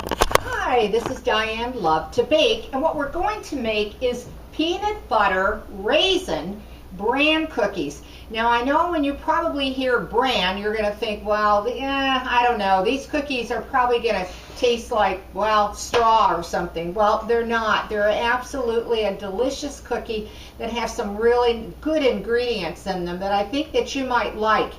Hi, this is Diane Lovetobake, and what we're going to make is peanut butter raisin bran cookies. Now I know when you probably hear bran, you're going to think, well, I don't know, these cookies are probably going to taste like, well, straw or something. Well, they're not. They're absolutely a delicious cookie that have some really good ingredients in them that I think that you might like.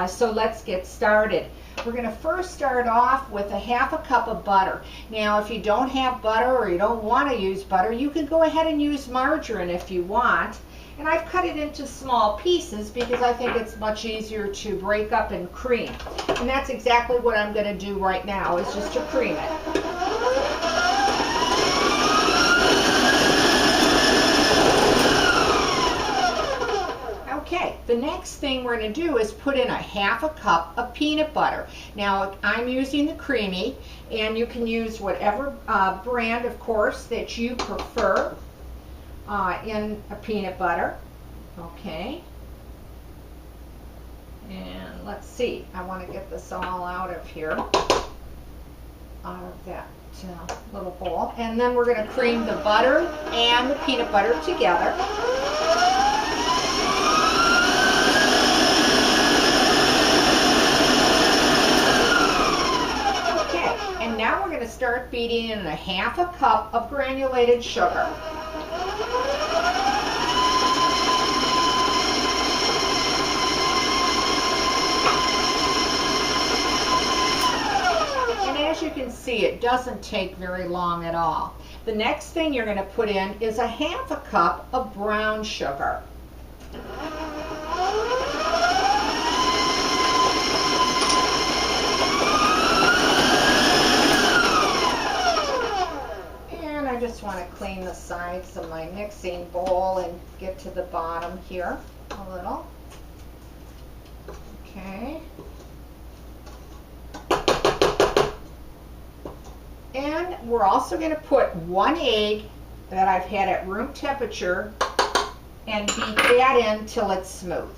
So let's get started. We're going to first start off with a half a cup of butter. Now, if you don't have butter or you don't want to use butter, you can go ahead and use margarine if you want. And I've cut it into small pieces because I think it's much easier to break up and cream. And that's exactly what I'm going to do right now, is just to cream it. Okay, the next thing we're going to do is put in a half a cup of peanut butter. Now, I'm using the creamy, and you can use whatever brand, of course, that you prefer in a peanut butter. Okay. And let's see, I want to get this all out of here, out of that little bowl. And then we're going to cream the butter and the peanut butter together. Now we're going to start beating in a half a cup of granulated sugar. And as you can see, it doesn't take very long at all. The next thing you're going to put in is a half a cup of brown sugar. I just want to clean the sides of my mixing bowl and get to the bottom here a little. Okay. And we're also going to put 1 egg that I've had at room temperature and beat that in till it's smooth.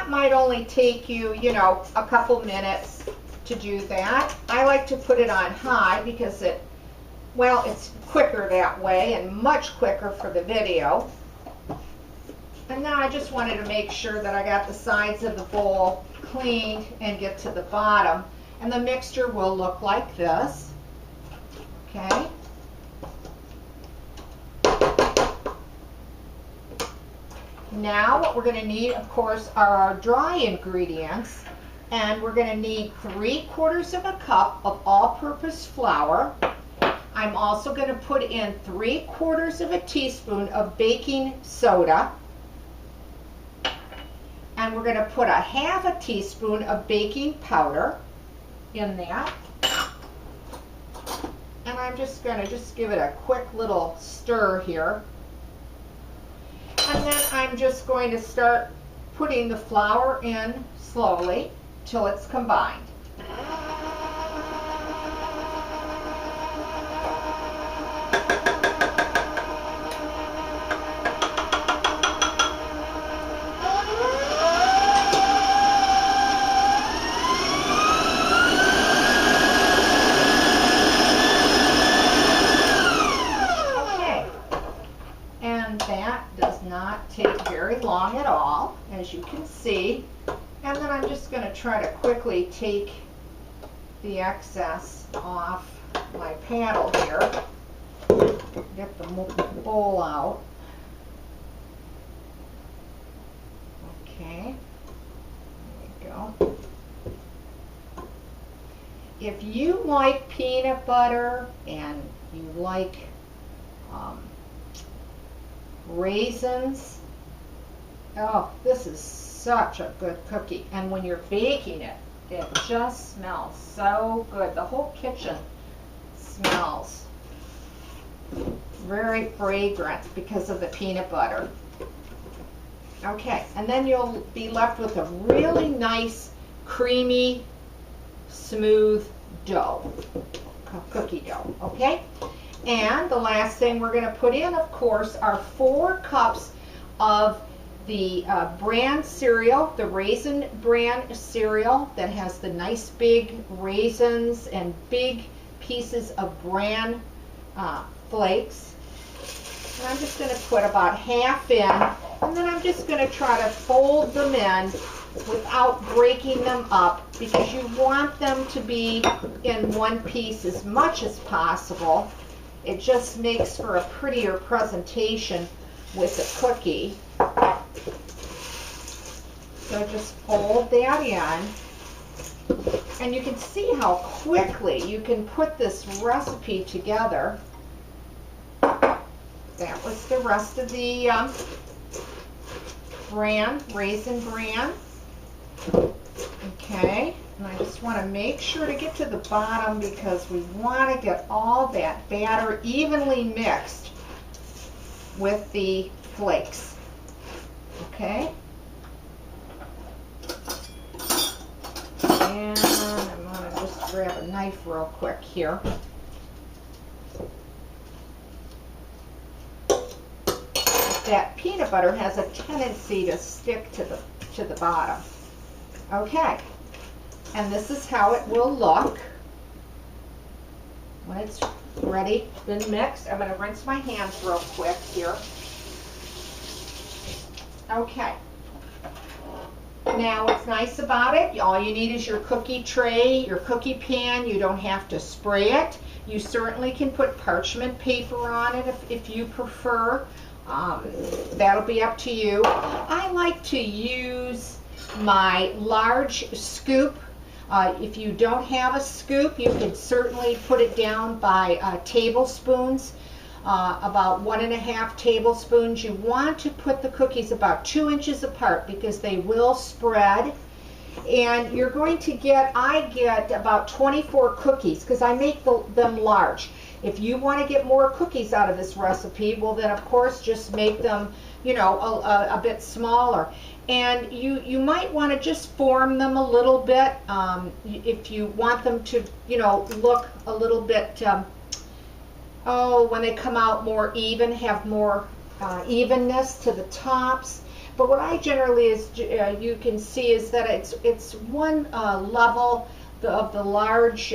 Might only take you, a couple minutes to do that. I like to put it on high because it's quicker that way and much quicker for the video. And then I just wanted to make sure that I got the sides of the bowl cleaned and get to the bottom. And the mixture will look like this. Okay. Now what we're going to need, of course, are our dry ingredients, and we're going to need 3/4 of a cup of all-purpose flour. I'm also going to put in 3/4 of a teaspoon of baking soda, and we're going to put a half a teaspoon of baking powder in that. And I'm just going to give it a quick little stir here. And then I'm just going to start putting the flour in slowly till it's combined. Take very long at all, as you can see. And then I'm just going to try to quickly take the excess off my paddle here. Get the bowl out. Okay, there we go. If you like peanut butter and you like raisins, oh, this is such a good cookie. And when you're baking it, it just smells so good. The whole kitchen smells very fragrant because of the peanut butter. Okay, and then you'll be left with a really nice, creamy, smooth dough, cookie dough, okay? And the last thing we're going to put in, of course, are 4 cups of the bran cereal, the Raisin bran cereal that has the nice big raisins and big pieces of bran flakes. And I'm just going to put about half in, and then I'm just going to try to fold them in without breaking them up, because you want them to be in one piece as much as possible. It just makes for a prettier presentation with a cookie. So just fold that in. And you can see how quickly you can put this recipe together. That was the rest of the raisin bran. Okay, and I just want to make sure to get to the bottom because we want to get all that batter evenly mixed with the flakes. Okay. And I'm going to just grab a knife real quick here. That peanut butter has a tendency to stick to the bottom. Okay, and this is how it will look when it's ready, been mixed. I'm going to rinse my hands real quick here. Okay. Now what's nice about it, all you need is your cookie tray, your cookie pan. You don't have to spray it. You certainly can put parchment paper on it if you prefer. That'll be up to you. I like to use my large scoop. If you don't have a scoop, you can certainly put it down by tablespoons, about 1.5 tablespoons. You want to put the cookies about 2 inches apart because they will spread. And you're going to get, I get about 24 cookies because I make them large. If you want to get more cookies out of this recipe, well then of course just make them, you know, a bit smaller. And you might want to just form them a little bit if you want them to, you know, look a little bit, when they come out more even, have more evenness to the tops. But what I generally is, you can see is that it's one level of the large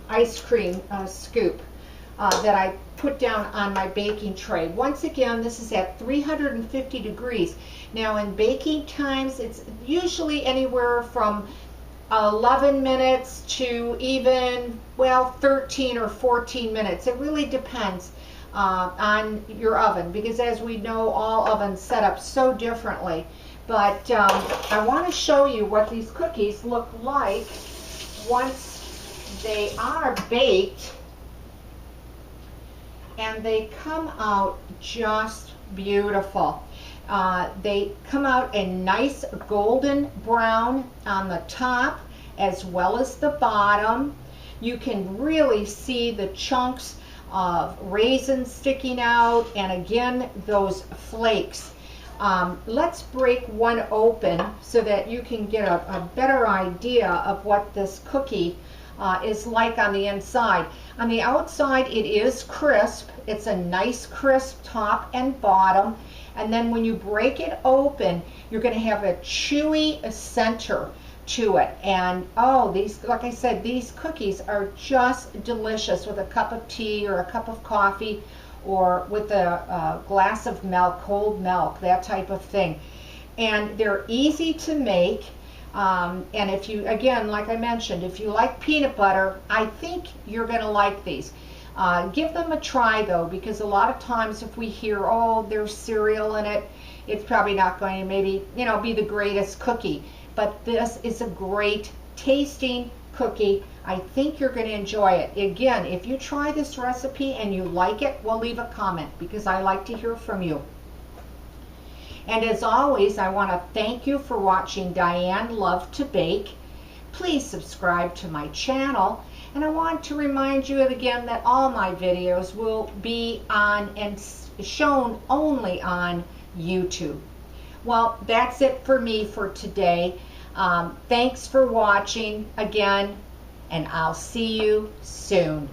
ice cream scoop that I put down on my baking tray. Once again, this is at 350 degrees. Now in baking times, it's usually anywhere from 11 minutes to even, well, 13 or 14 minutes. It really depends on your oven, because as we know, all ovens set up so differently. But I want to show you what these cookies look like once they are baked. And they come out just beautiful. They come out a nice golden brown on the top as well as the bottom. You can really see the chunks of raisins sticking out, and again those flakes. Let's break one open so that you can get a better idea of what this cookie is like on the inside. On the outside it is crisp. It's a nice crisp top and bottom, and then when you break it open, you're going to have a chewy center to it. And oh, these, like I said, these cookies are just delicious with a cup of tea or a cup of coffee or with a glass of milk, cold milk, that type of thing. And they're easy to make. And if you, again, like I mentioned, if you like peanut butter, I think you're going to like these. Give them a try though, because a lot of times if we hear, oh, there's cereal in it, it's probably not going to maybe, you know, be the greatest cookie. But this is a great tasting cookie. I think you're going to enjoy it. Again, if you try this recipe and you like it, well, leave a comment, because I like to hear from you. And as always, I want to thank you for watching Diane Lovetobake. Please subscribe to my channel. And I want to remind you again that all my videos will be on and shown only on YouTube. Well, that's it for me for today. Thanks for watching again, and I'll see you soon.